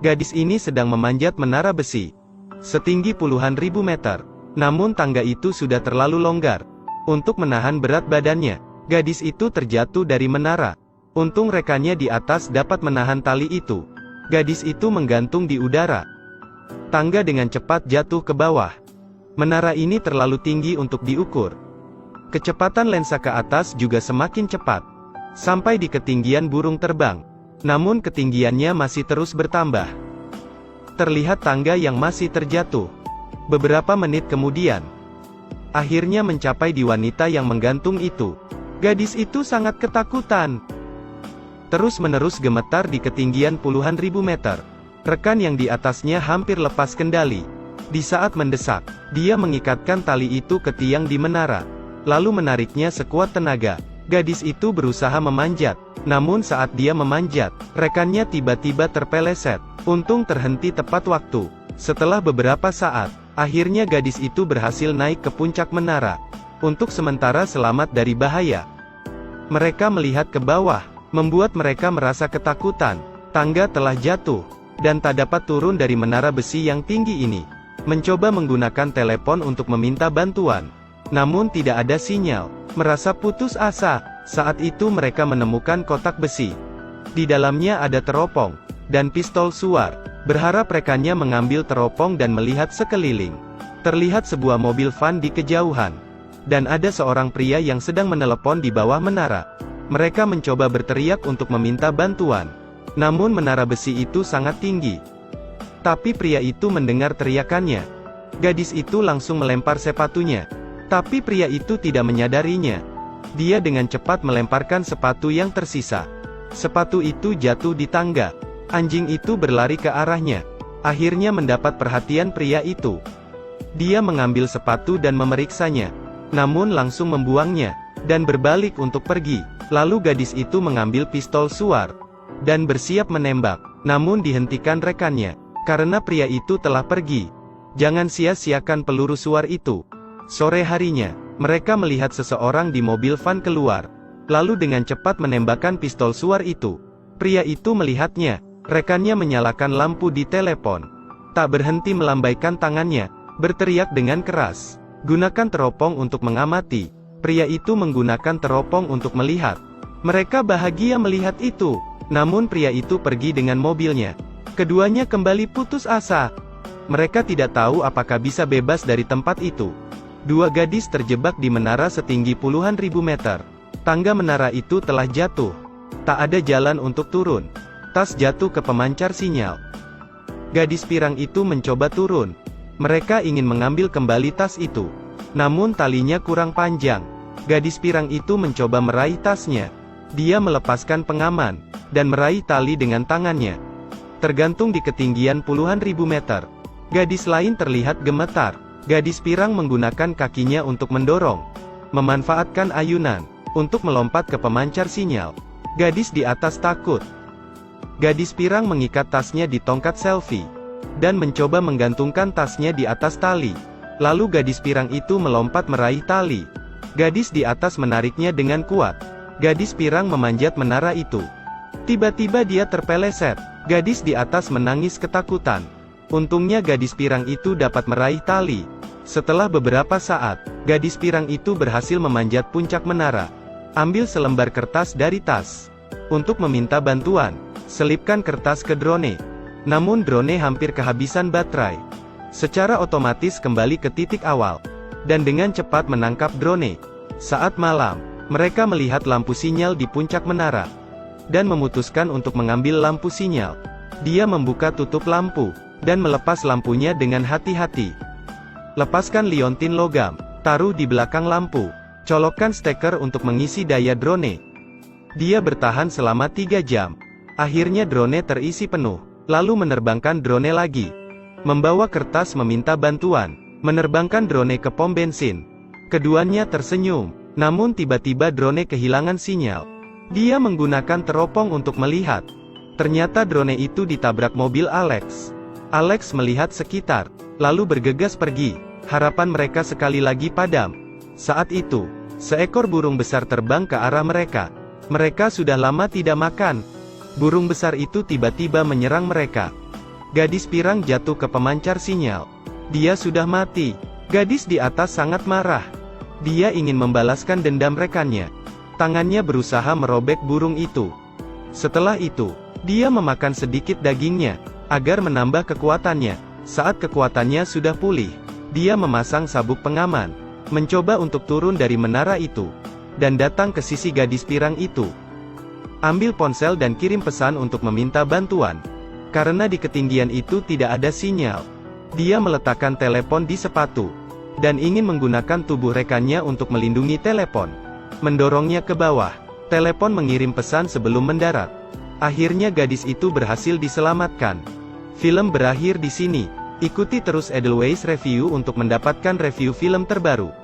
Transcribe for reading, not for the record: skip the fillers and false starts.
Gadis ini sedang memanjat menara besi setinggi puluhan ribu meter. Namun tangga itu sudah terlalu longgar untuk menahan berat badannya. Gadis itu terjatuh dari menara. Untung rekannya di atas dapat menahan tali itu. Gadis itu menggantung di udara. Tangga dengan cepat jatuh ke bawah. Menara ini terlalu tinggi untuk diukur. Kecepatan lensa ke atas juga semakin cepat. Sampai di ketinggian burung terbang. Namun ketinggiannya masih terus bertambah. Terlihat tangga yang masih terjatuh. Beberapa menit kemudian, akhirnya mencapai di wanita yang menggantung itu. Gadis itu sangat ketakutan. Terus-menerus gemetar di ketinggian puluhan ribu meter. Rekan yang di atasnya hampir lepas kendali. Di saat mendesak, dia mengikatkan tali itu ke tiang di menara. Lalu menariknya sekuat tenaga. Gadis itu berusaha memanjat. Namun saat dia memanjat, rekannya tiba-tiba terpeleset. Untung terhenti tepat waktu. Setelah beberapa saat, akhirnya gadis itu berhasil naik ke puncak menara. Untuk sementara selamat dari bahaya. Mereka melihat ke bawah, membuat mereka merasa ketakutan. Tangga telah jatuh, dan tak dapat turun dari menara besi yang tinggi ini. Mencoba menggunakan telepon untuk meminta bantuan. Namun tidak ada sinyal. Merasa putus asa, saat itu mereka menemukan kotak besi. Di dalamnya ada teropong dan pistol suar. Berharap rekannya mengambil teropong dan melihat sekeliling. Terlihat sebuah mobil van di kejauhan. Dan ada seorang pria yang sedang menelepon di bawah menara. Mereka mencoba berteriak untuk meminta bantuan. Namun menara besi itu sangat tinggi. Tapi pria itu mendengar teriakannya. Gadis itu langsung melempar sepatunya. Tapi pria itu tidak menyadarinya. Dia dengan cepat melemparkan sepatu yang tersisa. Sepatu itu jatuh di tangga. Anjing itu berlari ke arahnya. Akhirnya mendapat perhatian pria itu. Dia mengambil sepatu dan memeriksanya. Namun langsung membuangnya. Dan berbalik untuk pergi. Lalu gadis itu mengambil pistol suar. Dan bersiap menembak. Namun dihentikan rekannya. Karena pria itu telah pergi. Jangan sia-siakan peluru suar itu. Sore harinya, mereka melihat seseorang di mobil van keluar. Lalu dengan cepat menembakkan pistol suar itu. Pria itu melihatnya. Rekannya menyalakan lampu di telepon. Tak berhenti melambaikan tangannya, berteriak dengan keras. Gunakan teropong untuk mengamati. Pria itu menggunakan teropong untuk melihat. Mereka bahagia melihat itu. Namun pria itu pergi dengan mobilnya. Keduanya kembali putus asa. Mereka tidak tahu apakah bisa bebas dari tempat itu. Dua gadis terjebak di menara setinggi puluhan ribu meter. Tangga menara itu telah jatuh. Tak ada jalan untuk turun. Tas jatuh ke pemancar sinyal. Gadis pirang itu mencoba turun. Mereka ingin mengambil kembali tas itu. Namun talinya kurang panjang. Gadis pirang itu mencoba meraih tasnya. Dia melepaskan pengaman, dan meraih tali dengan tangannya. Tergantung di ketinggian puluhan ribu meter. Gadis lain terlihat gemetar. Gadis pirang menggunakan kakinya untuk mendorong. Memanfaatkan ayunan untuk melompat ke pemancar sinyal. Gadis di atas takut. Gadis pirang mengikat tasnya di tongkat selfie. Dan mencoba menggantungkan tasnya di atas tali. Lalu gadis pirang itu melompat meraih tali. Gadis di atas menariknya dengan kuat. Gadis pirang memanjat menara itu. Tiba-tiba dia terpeleset. Gadis di atas menangis ketakutan. Untungnya gadis pirang itu dapat meraih tali. Setelah beberapa saat, gadis pirang itu berhasil memanjat puncak menara. Ambil selembar kertas dari tas. Untuk meminta bantuan, selipkan kertas ke drone. Namun drone hampir kehabisan baterai. Secara otomatis kembali ke titik awal. Dan dengan cepat menangkap drone. Saat malam, mereka melihat lampu sinyal di puncak menara. Dan memutuskan untuk mengambil lampu sinyal. Dia membuka tutup lampu. Dan melepas lampunya dengan hati-hati. Lepaskan liontin logam. Taruh di belakang lampu. Colokkan steker untuk mengisi daya drone. Dia bertahan selama 3 jam. Akhirnya drone terisi penuh. Lalu menerbangkan drone lagi. Membawa kertas meminta bantuan. Menerbangkan drone ke pom bensin. Keduanya tersenyum. Namun tiba-tiba drone kehilangan sinyal. Dia menggunakan teropong untuk melihat. Ternyata drone itu ditabrak mobil Alex. Alex melihat sekitar. Lalu bergegas pergi. Harapan mereka sekali lagi padam. Saat itu, seekor burung besar terbang ke arah mereka. Mereka sudah lama tidak makan. Burung besar itu tiba-tiba menyerang mereka. Gadis pirang jatuh ke pemancar sinyal. Dia sudah mati. Gadis di atas sangat marah. Dia ingin membalaskan dendam rekannya. Tangannya berusaha merobek burung itu. Setelah itu, dia memakan sedikit dagingnya, agar menambah kekuatannya. Saat kekuatannya sudah pulih, dia memasang sabuk pengaman, mencoba untuk turun dari menara itu, dan datang ke sisi gadis pirang itu. Ambil ponsel dan kirim pesan untuk meminta bantuan. Karena di ketinggian itu tidak ada sinyal, dia meletakkan telepon di sepatu, dan ingin menggunakan tubuh rekannya untuk melindungi telepon. Mendorongnya ke bawah, telepon mengirim pesan sebelum mendarat. Akhirnya gadis itu berhasil diselamatkan. Film berakhir di sini. Ikuti terus Edelweiss Review untuk mendapatkan review film terbaru.